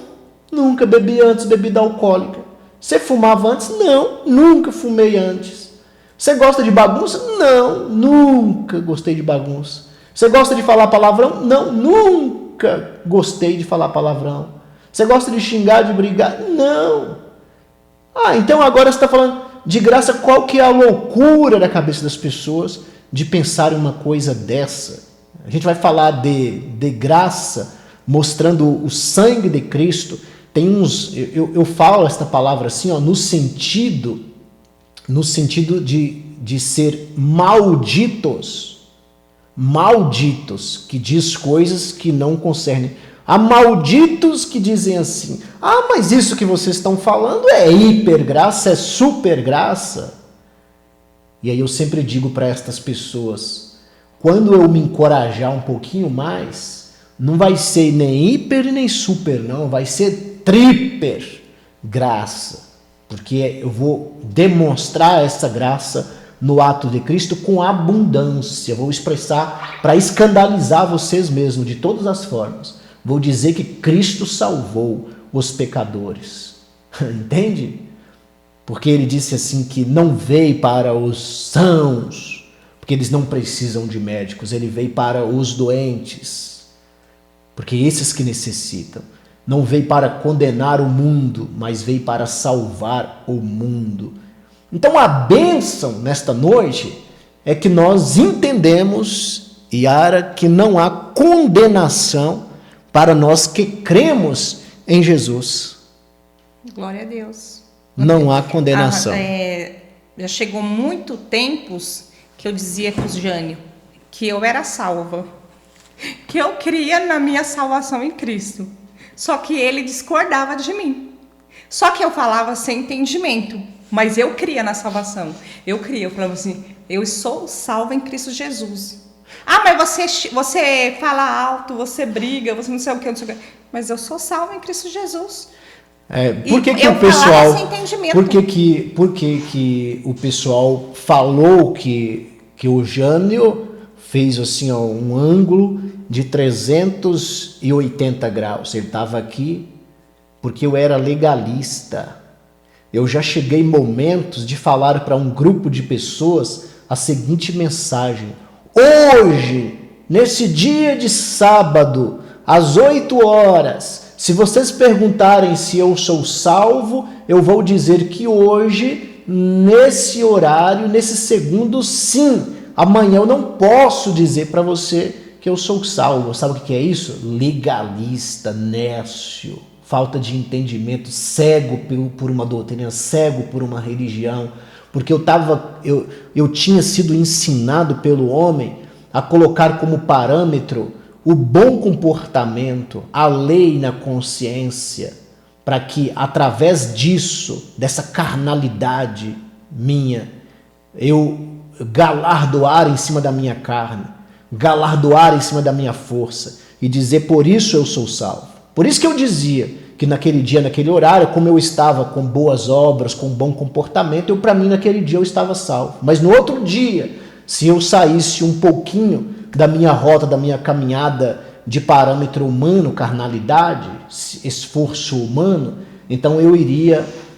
nunca bebi antes bebida alcoólica. Você fumava antes? Não, nunca fumei antes. Você gosta de bagunça? Não, nunca gostei de bagunça. Você gosta de falar palavrão? Não, nunca gostei de falar palavrão. Você gosta de xingar, de brigar? Não. Então agora você está falando de graça. Qual que é a loucura da cabeça das pessoas de pensar em uma coisa dessa? A gente vai falar de graça, mostrando o sangue de Cristo. Tem uns, eu falo esta palavra assim, no sentido de ser malditos, que diz coisas que não concernem. Há malditos que dizem assim: mas isso que vocês estão falando é hipergraça, é supergraça. E aí eu sempre digo para estas pessoas, quando eu me encorajar um pouquinho mais, não vai ser nem hiper nem super, não, vai ser triper graça, porque eu vou demonstrar essa graça no ato de Cristo com abundância. Vou expressar para escandalizar vocês mesmos de todas as formas. Vou dizer que Cristo salvou os pecadores. Entende? Porque ele disse assim que não veio para os sãos, porque eles não precisam de médicos. Ele veio para os doentes, porque esses que necessitam. Não veio para condenar o mundo, mas veio para salvar o mundo. Então a bênção nesta noite é que nós entendemos, Yara, que não há condenação para nós que cremos em Jesus. Glória a Deus. Não há condenação. Já chegou muito tempos que eu dizia para o Jânio que eu era salva, que eu cria na minha salvação em Cristo. Só que ele discordava de mim. Só que eu falava sem entendimento, mas eu cria na salvação. Eu falava assim: eu sou salva em Cristo Jesus. Mas você fala alto, você briga, você não sei o que, não sei o que. Mas eu sou salva em Cristo Jesus. Por que o pessoal, por que o pessoal falou que o Jânio fez assim um ângulo de 380 graus? Ele estava aqui porque eu era legalista. Eu já cheguei momentos de falar para um grupo de pessoas a seguinte mensagem: hoje, nesse dia de sábado, às 8 horas, se vocês perguntarem se eu sou salvo, eu vou dizer que hoje, nesse horário, nesse segundo, sim. Amanhã eu não posso dizer para você que eu sou salvo. Sabe o que é isso? Legalista, nécio, falta de entendimento, cego por uma doutrina, cego por uma religião. Porque eu tinha sido ensinado pelo homem a colocar como parâmetro o bom comportamento, a lei na consciência, para que através disso, dessa carnalidade minha, eu galardoar em cima da minha carne, galardoar em cima da minha força e dizer: por isso eu sou salvo. Por isso que eu dizia que naquele dia, naquele horário, como eu estava com boas obras, com bom comportamento, para mim naquele dia eu estava salvo. Mas no outro dia, se eu saísse um pouquinho da minha rota, da minha caminhada de parâmetro humano, carnalidade, esforço humano, então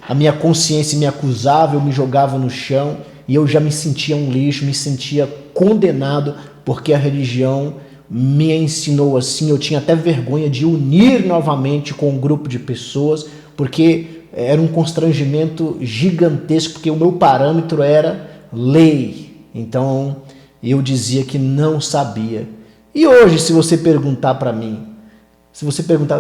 a minha consciência me acusava, eu me jogava no chão e eu já me sentia um lixo, me sentia condenado, porque a religião me ensinou assim. Eu tinha até vergonha de unir novamente com um grupo de pessoas, porque era um constrangimento gigantesco, porque o meu parâmetro era lei. Então eu dizia que não sabia. E hoje, se você perguntar para mim,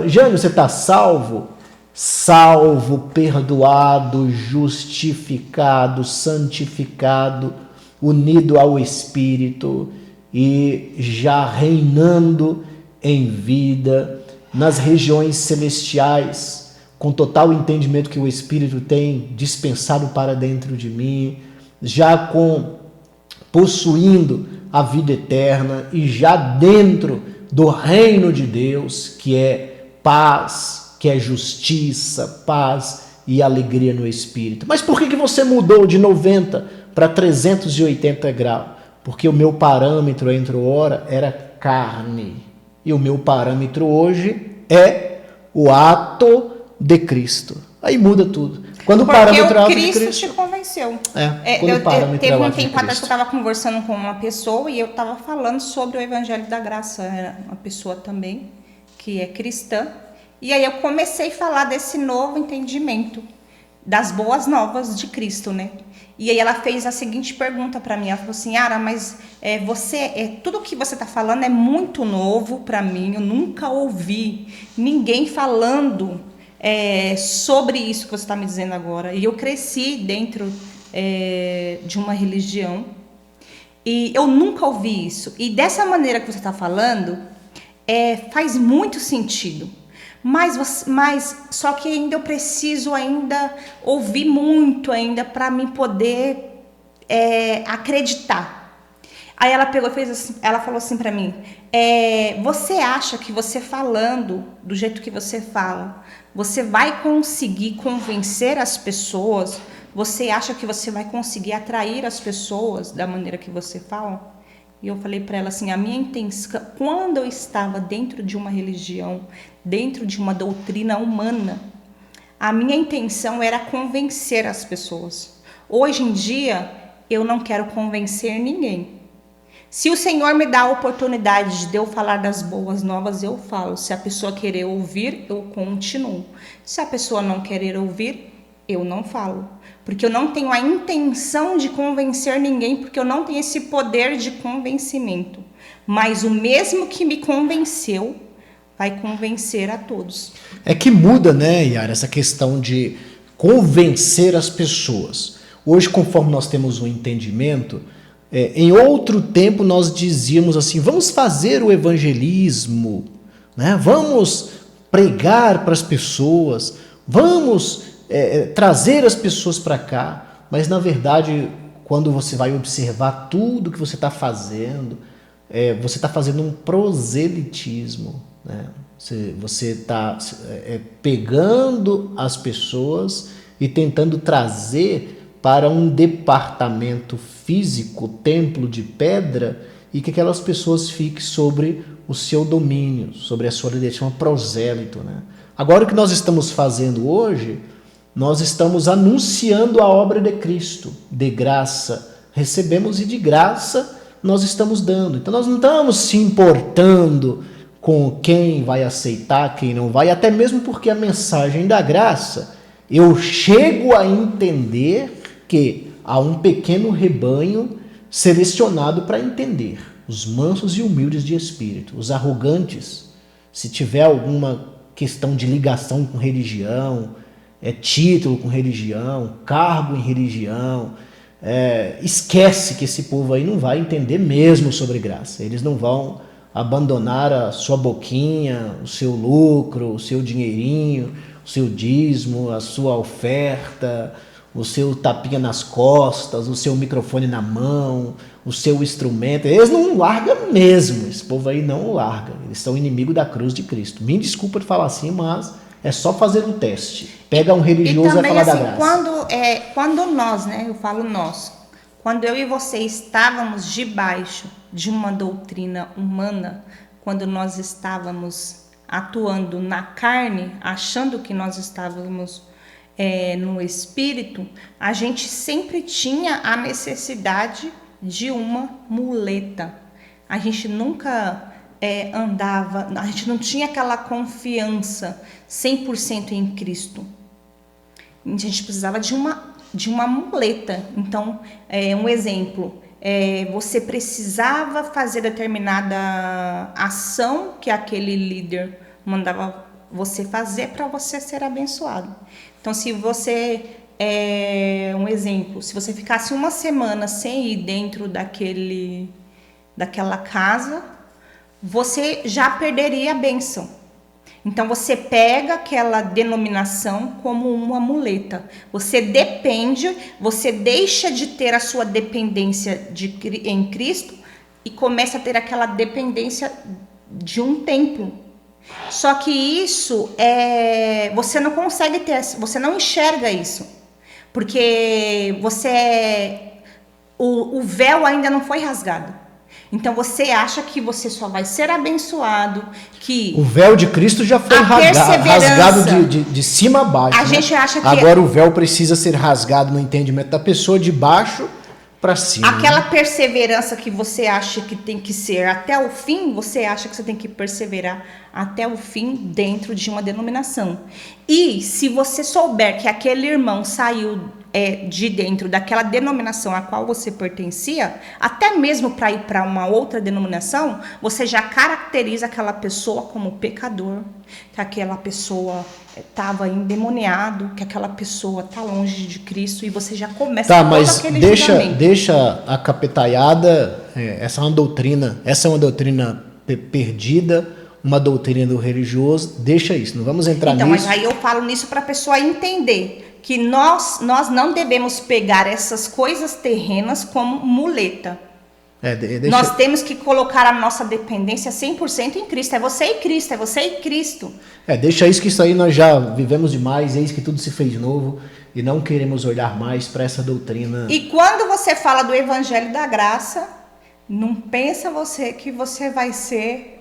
Jânio, você está salvo? Salvo, perdoado, justificado, santificado, unido ao Espírito e já reinando em vida nas regiões celestiais, com total entendimento que o Espírito tem dispensado para dentro de mim, já possuindo a vida eterna e já dentro do reino de Deus, que é paz, que é justiça, paz e alegria no Espírito. Mas por que você mudou de 90 para 380 graus? Porque o meu parâmetro entre hora era carne. E o meu parâmetro hoje é o ato de Cristo. Aí muda tudo. Quando o parâmetro é o ato de Cristo, te convenceu. Quando o parâmetro teve é o um ato de tempo atrás Cristo. que eu estava conversando com uma pessoa e eu estava falando sobre o Evangelho da Graça. Era uma pessoa também que é cristã. E aí eu comecei a falar desse novo entendimento das boas novas de Cristo, né? E aí ela fez a seguinte pergunta para mim, ela falou assim, Yara, mas tudo que você está falando é muito novo para mim, eu nunca ouvi ninguém falando sobre isso que você está me dizendo agora. E eu cresci dentro de uma religião e eu nunca ouvi isso. E dessa maneira que você está falando, faz muito sentido. Mas só que ainda eu preciso ouvir muito ainda para mim poder acreditar. Aí ela pegou e fez assim, ela falou assim para mim, você acha que você falando do jeito que você fala, você vai conseguir convencer as pessoas? Você acha que você vai conseguir atrair as pessoas da maneira que você fala? E eu falei para ela assim, a minha intenção, quando eu estava dentro de uma religião, dentro de uma doutrina humana, a minha intenção era convencer as pessoas. Hoje em dia, eu não quero convencer ninguém. Se o Senhor me dá a oportunidade de eu falar das boas novas, eu falo. Se a pessoa querer ouvir, eu continuo. Se a pessoa não querer ouvir, eu não falo. Porque eu não tenho a intenção de convencer ninguém, porque eu não tenho esse poder de convencimento. Mas o mesmo que me convenceu, vai convencer a todos. É que muda, né, Yara, essa questão de convencer as pessoas. Hoje, conforme nós temos um entendimento, em outro tempo nós dizíamos assim, vamos fazer o evangelismo, né? Vamos pregar para as pessoas, vamos trazer as pessoas para cá, mas na verdade, quando você vai observar tudo que você está fazendo um proselitismo, né? Você está pegando as pessoas e tentando trazer para um departamento físico, templo de pedra, e que aquelas pessoas fiquem sobre o seu domínio, sobre a sua liderança, chama prosélito, né? Agora o que nós estamos fazendo hoje, nós estamos anunciando a obra de Cristo, de graça recebemos e de graça nós estamos dando. Então nós não estamos se importando com quem vai aceitar, quem não vai, até mesmo porque a mensagem da graça, eu chego a entender que há um pequeno rebanho selecionado para entender, os mansos e humildes de espírito, os arrogantes, se tiver alguma questão de ligação com religião, título com religião, cargo em religião, esquece que esse povo aí não vai entender mesmo sobre graça. Eles não vão abandonar a sua boquinha, o seu lucro, o seu dinheirinho, o seu dízimo, a sua oferta, o seu tapinha nas costas, o seu microfone na mão, o seu instrumento. Eles não largam mesmo, esse povo aí não larga. Eles são inimigos da cruz de Cristo. Me desculpa de falar assim, mas é só fazer um teste. Pega um religioso e vai falar assim, da graça. Quando nós, né, eu falo nós, quando eu e você estávamos debaixo de uma doutrina humana, quando nós estávamos atuando na carne, achando que nós estávamos no espírito, a gente sempre tinha a necessidade de uma muleta. A gente nunca andava, a gente não tinha aquela confiança 100% em Cristo. A gente precisava de uma muleta. Então, um exemplo, você precisava fazer determinada ação que aquele líder mandava você fazer para você ser abençoado. Então, se você, um exemplo, se você ficasse uma semana sem ir dentro daquela casa, você já perderia a bênção. Então você pega aquela denominação como uma muleta. Você depende, você deixa de ter a sua dependência em Cristo e começa a ter aquela dependência de um templo. Só que isso você não consegue ter, você não enxerga isso, porque o véu ainda não foi rasgado. Então você acha que você só vai ser abençoado, que o véu de Cristo já foi rasgado de cima a baixo. A gente acha que agora o véu precisa ser rasgado no entendimento da pessoa de baixo para cima. Aquela perseverança que você acha que tem que ser até o fim, você acha que você tem que perseverar até o fim dentro de uma denominação. E se você souber que aquele irmão saiu de dentro daquela denominação a qual você pertencia, até mesmo para ir para uma outra denominação, você já caracteriza aquela pessoa como pecador, que aquela pessoa estava endemoniado, que aquela pessoa está longe de Cristo, e você já começa todo aquele julgamento. Deixa a capetaiada, essa é uma doutrina perdida, uma doutrina do religioso, deixa isso, não vamos entrar nisso. Mas aí eu falo nisso para a pessoa entender que nós não devemos pegar essas coisas terrenas como muleta. Nós temos que colocar a nossa dependência 100% em Cristo. É você e Cristo, é você e Cristo. Deixa isso aí nós já vivemos demais, eis que tudo se fez novo e não queremos olhar mais para essa doutrina. E quando você fala do Evangelho da Graça, não pensa você que você vai ser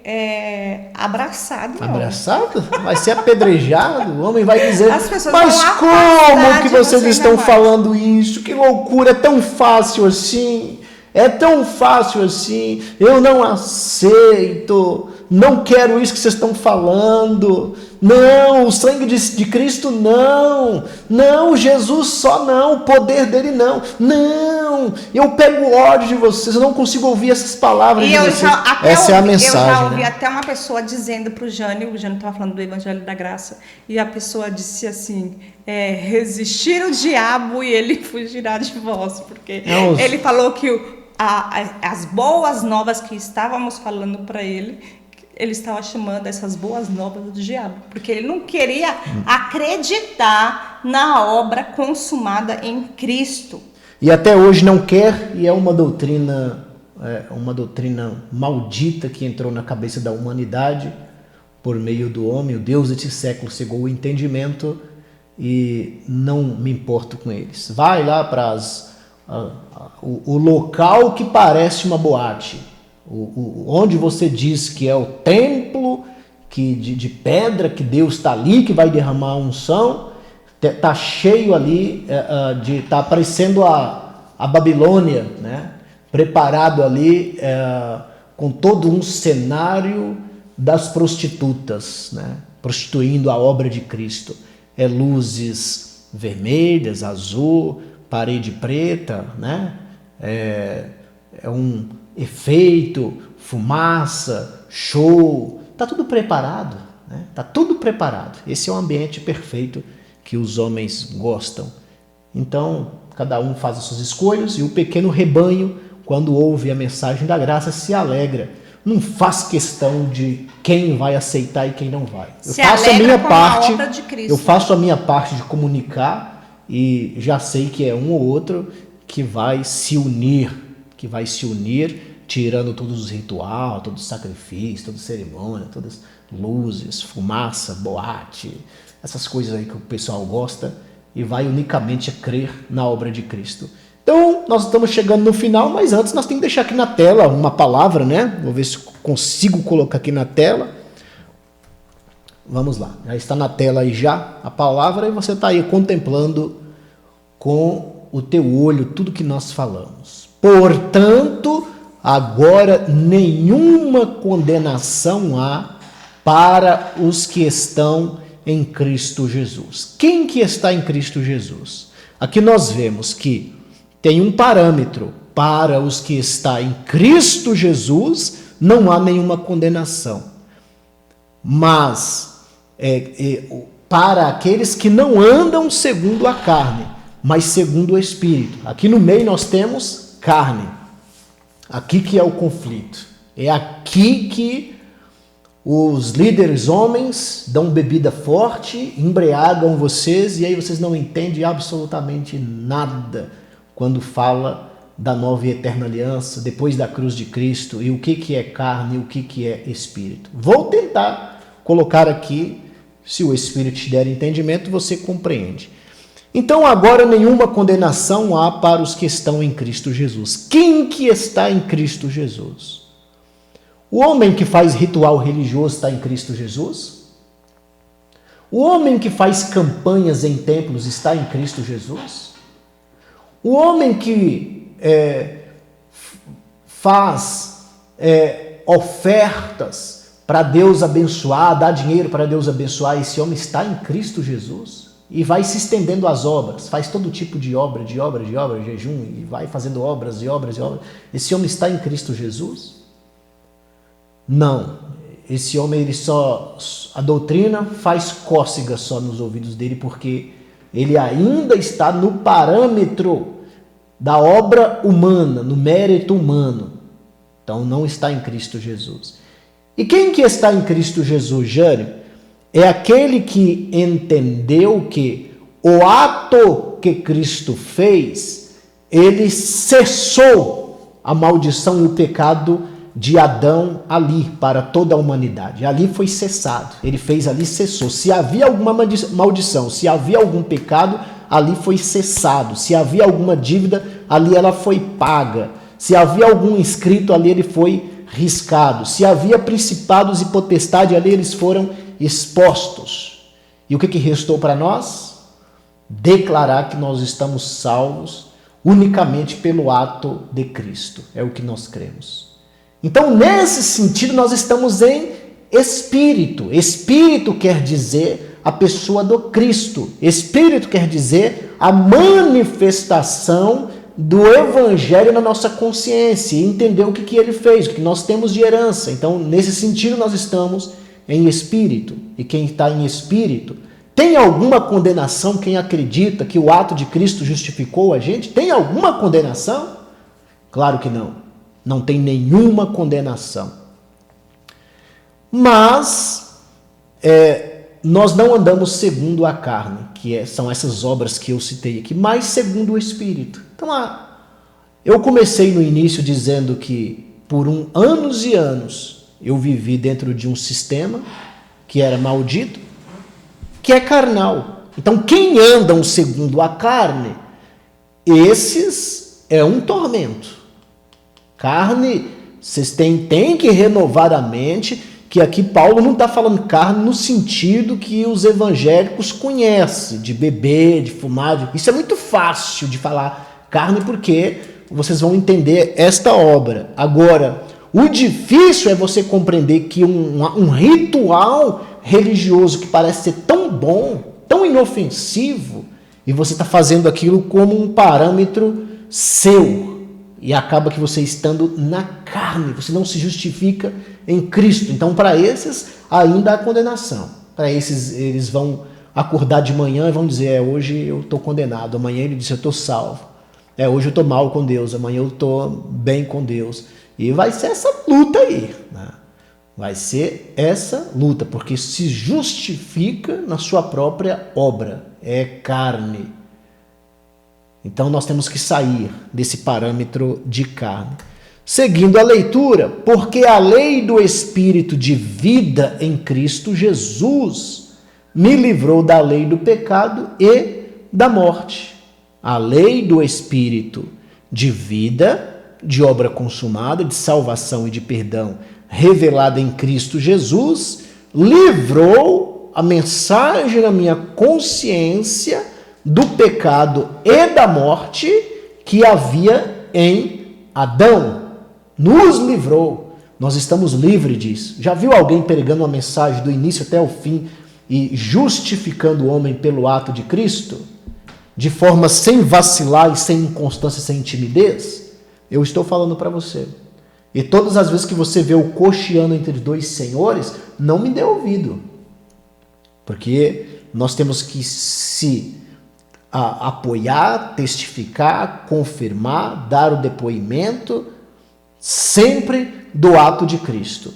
abraçado, não. Abraçado? Vai ser apedrejado? O homem vai dizer, mas como que vocês estão falando isso? Que loucura, é tão fácil assim? É tão fácil assim? Eu não aceito, não quero isso que vocês estão falando. Não, o sangue de Cristo não. Não, Jesus só não, o poder dele não. Não, eu pego ódio de vocês, eu não consigo ouvir essas palavras de vocês. Essa é a mensagem. Eu já ouvi até uma pessoa dizendo para o Jânio estava falando do Evangelho da Graça, e a pessoa disse assim, resistir o diabo e ele fugirá de vós, porque ele falou que as boas novas que estávamos falando para ele estava chamando essas boas novas do diabo, porque ele não queria acreditar na obra consumada em Cristo. E até hoje não quer, e é uma doutrina maldita que entrou na cabeça da humanidade por meio do homem. O Deus desse século cegou o entendimento e não me importo com eles. Vai lá para o local que parece uma boate, onde você diz que é o templo de pedra, que Deus está ali, que vai derramar a unção, está cheio ali, está aparecendo a Babilônia, né? Preparado ali com todo um cenário das prostitutas, né? Prostituindo a obra de Cristo. Luzes vermelhas, azul, parede preta, né? Um efeito, fumaça, show, tá tudo preparado, né? Tá tudo preparado. Esse é o ambiente perfeito que os homens gostam. Então, cada um faz as suas escolhas e o pequeno rebanho, quando ouve a mensagem da graça, se alegra. Não faz questão de quem vai aceitar e quem não vai. Eu faço a minha parte de comunicar e já sei que é um ou outro que vai se unir, tirando todos os rituais, todos os sacrifícios, toda cerimônia, todas as luzes, fumaça, boate, essas coisas aí que o pessoal gosta, e vai unicamente a crer na obra de Cristo. Então, nós estamos chegando no final, mas antes nós temos que deixar aqui na tela uma palavra, né? Vou ver se consigo colocar aqui na tela. Vamos lá, já está na tela aí já a palavra, e você está aí contemplando com o teu olho tudo que nós falamos. Portanto, agora nenhuma condenação há para os que estão em Cristo Jesus. Quem que está em Cristo Jesus? Aqui nós vemos que tem um parâmetro. Para os que estão em Cristo Jesus, não há nenhuma condenação. Mas para aqueles que não andam segundo a carne, mas segundo o Espírito. Aqui no meio nós temos carne. Aqui que é o conflito. É aqui que os líderes homens dão bebida forte, embriagam vocês, e aí vocês não entendem absolutamente nada quando fala da nova e eterna aliança, depois da cruz de Cristo, e o que é carne e o que é espírito. Vou tentar colocar aqui, se o Espírito te der entendimento, você compreende. Então agora nenhuma condenação há para os que estão em Cristo Jesus. Quem que está em Cristo Jesus? O homem que faz ritual religioso está em Cristo Jesus? O homem que faz campanhas em templos está em Cristo Jesus? O homem que faz ofertas para Deus abençoar, dá dinheiro para Deus abençoar, esse homem está em Cristo Jesus? E vai se estendendo as obras, faz todo tipo de obra, jejum, e vai fazendo obras e obras e obras. Esse homem está em Cristo Jesus? Não. Esse homem, a doutrina faz cócega só nos ouvidos dele, porque ele ainda está no parâmetro da obra humana, no mérito humano. Então não está em Cristo Jesus. E quem que está em Cristo Jesus, Jânio? É aquele que entendeu que o ato que Cristo fez, ele cessou a maldição e o pecado de Adão ali para toda a humanidade. Ali foi cessado. Ele fez ali, cessou. Se havia alguma maldição, se havia algum pecado, ali foi cessado. Se havia alguma dívida, ali ela foi paga. Se havia algum escrito, ali ele foi riscado. Se havia principados e potestade, ali eles foram expostos. E o que restou para nós? Declarar que nós estamos salvos unicamente pelo ato de Cristo. É o que nós cremos. Então, nesse sentido, nós estamos em espírito. Espírito quer dizer a pessoa do Cristo. Espírito quer dizer a manifestação do Evangelho na nossa consciência e entender o que ele fez, o que nós temos de herança. Então, nesse sentido, nós estamos em espírito. E quem está em espírito, tem alguma condenação quem acredita que o ato de Cristo justificou a gente? Tem alguma condenação? Claro que não. Não tem nenhuma condenação. Mas nós não andamos segundo a carne, são essas obras que eu citei aqui, mas segundo o Espírito. Então, eu comecei no início dizendo que por anos e anos eu vivi dentro de um sistema que era maldito, que é carnal. Então, quem andam segundo a carne, esses é um tormento. Carne, vocês têm que renovar a mente, que aqui Paulo não está falando carne no sentido que os evangélicos conhecem, de beber, de fumar. Isso é muito fácil de falar carne, porque vocês vão entender esta obra. Agora, o difícil é você compreender que um ritual religioso que parece ser tão bom, tão inofensivo, e você está fazendo aquilo como um parâmetro seu. E acaba que você estando na carne, você não se justifica em Cristo. Então, para esses, ainda há condenação. Para esses, eles vão acordar de manhã e vão dizer, hoje eu estou condenado. Amanhã ele diz, eu estou salvo. Hoje eu estou mal com Deus. Amanhã eu estou bem com Deus. E vai ser essa luta aí. Né? Vai ser essa luta, porque se justifica na sua própria obra. É carne. Então nós temos que sair desse parâmetro de carne. Seguindo a leitura, porque a lei do Espírito de vida em Cristo Jesus me livrou da lei do pecado e da morte. A lei do Espírito de vida, de obra consumada, de salvação e de perdão, revelada em Cristo Jesus, livrou a mensagem na minha consciência do pecado e da morte que havia em Adão. Nos livrou. Nós estamos livres disso. Já viu alguém pregando uma mensagem do início até o fim e justificando o homem pelo ato de Cristo? De forma sem vacilar e sem inconstância, sem timidez? Eu estou falando para você. E todas as vezes que você vê o cocheando entre dois senhores, não me dê ouvido. Porque nós temos que apoiar, testificar, confirmar, dar o depoimento, sempre do ato de Cristo.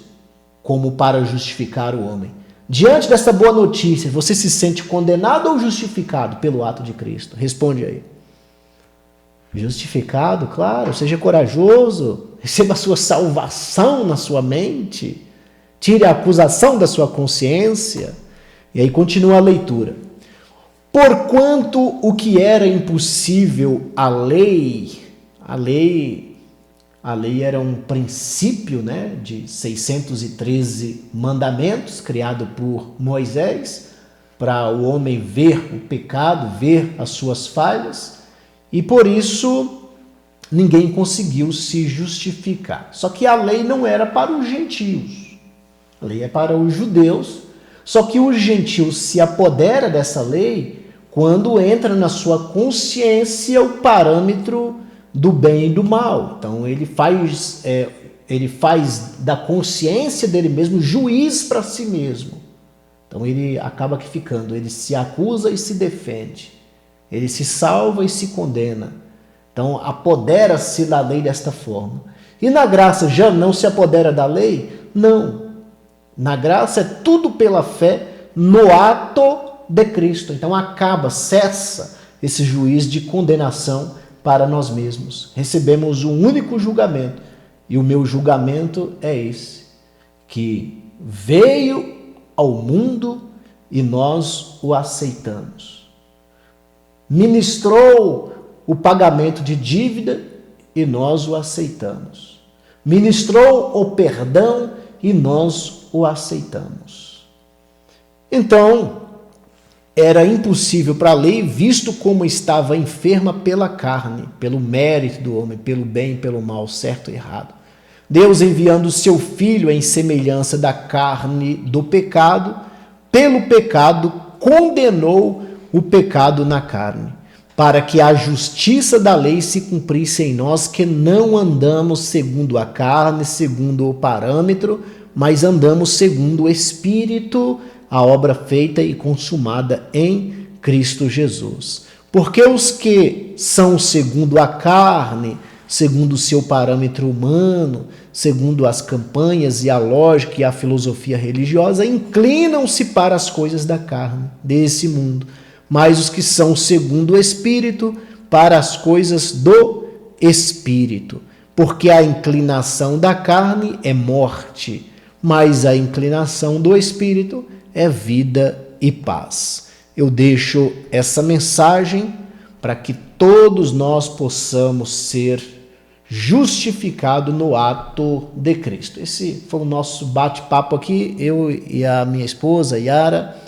como para justificar o homem. Diante dessa boa notícia, você se sente condenado ou justificado pelo ato de Cristo? Responde aí. Justificado, claro. Seja corajoso. Receba a sua salvação na sua mente. Tire a acusação da sua consciência. E aí continua a leitura. Porquanto o que era impossível à lei era um princípio, né, de 613 mandamentos criado por Moisés para o homem ver o pecado, ver as suas falhas, e por isso ninguém conseguiu se justificar. Só que a lei não era para os gentios, a lei é para os judeus, só que o gentio se apodera dessa lei quando entra na sua consciência o parâmetro do bem e do mal. Então ele faz da consciência dele mesmo juiz para si mesmo. Então ele acaba que ficando, ele se acusa e se defende, ele se salva e se condena. Então apodera-se da lei desta forma. E na graça já não se apodera da lei? Não. Na graça é tudo pela fé no ato de Cristo. Então cessa esse juiz de condenação para nós mesmos. Recebemos um único julgamento, e o meu julgamento é esse, que veio ao mundo e nós o aceitamos. Ministrou o pagamento de dívida e nós o aceitamos. Ministrou o perdão e nós o aceitamos. Então, era impossível para a lei, visto como estava enferma pela carne, pelo mérito do homem, pelo bem e pelo mal, certo e errado. Deus, enviando o seu Filho em semelhança da carne do pecado, pelo pecado condenou o pecado na carne, para que a justiça da lei se cumprisse em nós, que não andamos segundo a carne, segundo o parâmetro, mas andamos segundo o Espírito, a obra feita e consumada em Cristo Jesus. Porque os que são segundo a carne, segundo o seu parâmetro humano, segundo as campanhas e a lógica e a filosofia religiosa, inclinam-se para as coisas da carne, desse mundo. Mas os que são segundo o Espírito, para as coisas do Espírito. Porque a inclinação da carne é morte, mas a inclinação do Espírito é vida e paz. Eu deixo essa mensagem para que todos nós possamos ser justificados no ato de Cristo. Esse foi o nosso bate-papo aqui, eu e a minha esposa, Yara,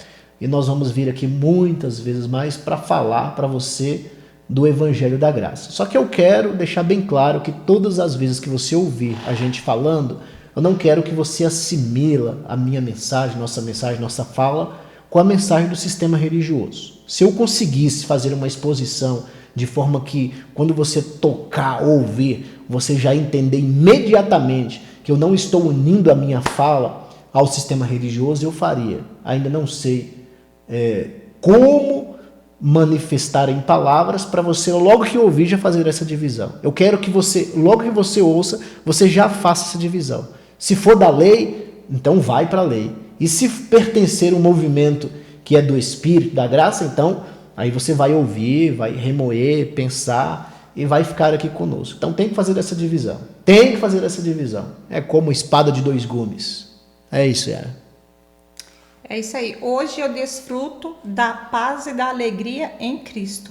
e nós vamos vir aqui muitas vezes mais para falar para você do Evangelho da Graça. Só que eu quero deixar bem claro que todas as vezes que você ouvir a gente falando, eu não quero que você assimila a minha mensagem, nossa fala, com a mensagem do sistema religioso. Se eu conseguisse fazer uma exposição de forma que, quando você tocar, ouvir, você já entender imediatamente que eu não estou unindo a minha fala ao sistema religioso, eu faria. Ainda não sei como manifestar em palavras para você, logo que ouvir, já fazer essa divisão. Eu quero que você, logo que você ouça, você já faça essa divisão. Se for da lei, então vai para a lei. E se pertencer a um movimento que é do Espírito, da graça, então aí você vai ouvir, vai remoer, pensar e vai ficar aqui conosco. Então tem que fazer essa divisão. Tem que fazer essa divisão. É como espada de dois gumes. É isso, Yara. É isso aí. Hoje eu desfruto da paz e da alegria em Cristo,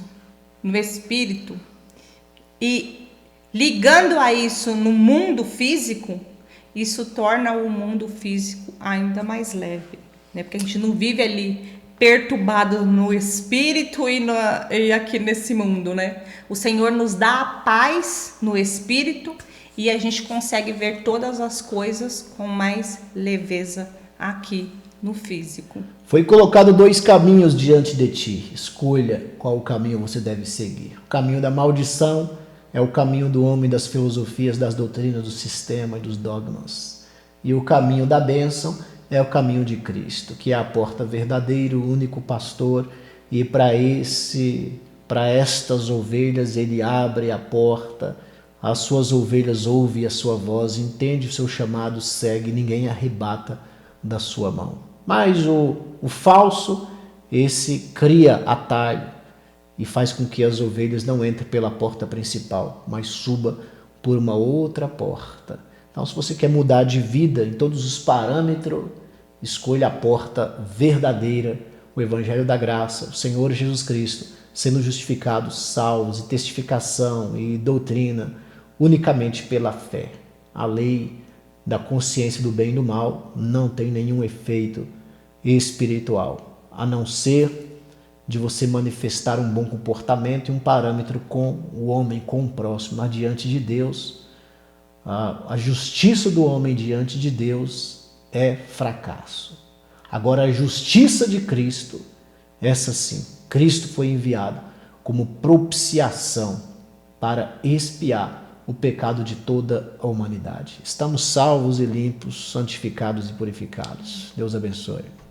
no Espírito. E ligando a isso no mundo físico, isso torna o mundo físico ainda mais leve, né? Porque a gente não vive ali perturbado no espírito e aqui nesse mundo, né? O Senhor nos dá a paz no espírito e a gente consegue ver todas as coisas com mais leveza aqui no físico. Foi colocado 2 caminhos diante de ti. Escolha qual caminho você deve seguir. O caminho da maldição é o caminho do homem, das filosofias, das doutrinas, do sistema e dos dogmas. E o caminho da bênção é o caminho de Cristo, que é a porta verdadeira, o único pastor. E para estas ovelhas ele abre a porta as suas ovelhas ouvem a sua voz, entende o seu chamado, segue, ninguém arrebata da sua mão. Mas o falso, esse cria atalho e faz com que as ovelhas não entrem pela porta principal, mas suba por uma outra porta. Então, se você quer mudar de vida em todos os parâmetros, escolha a porta verdadeira, o Evangelho da Graça, o Senhor Jesus Cristo, sendo justificados, salvos, e testificação e doutrina unicamente pela fé. A lei da consciência do bem e do mal não tem nenhum efeito espiritual, a não ser de você manifestar um bom comportamento e um parâmetro com o homem, com o próximo, mas diante de Deus. A justiça do homem diante de Deus é fracasso. Agora, a justiça de Cristo, essa sim, Cristo foi enviado como propiciação para expiar o pecado de toda a humanidade. Estamos salvos e limpos, santificados e purificados. Deus abençoe.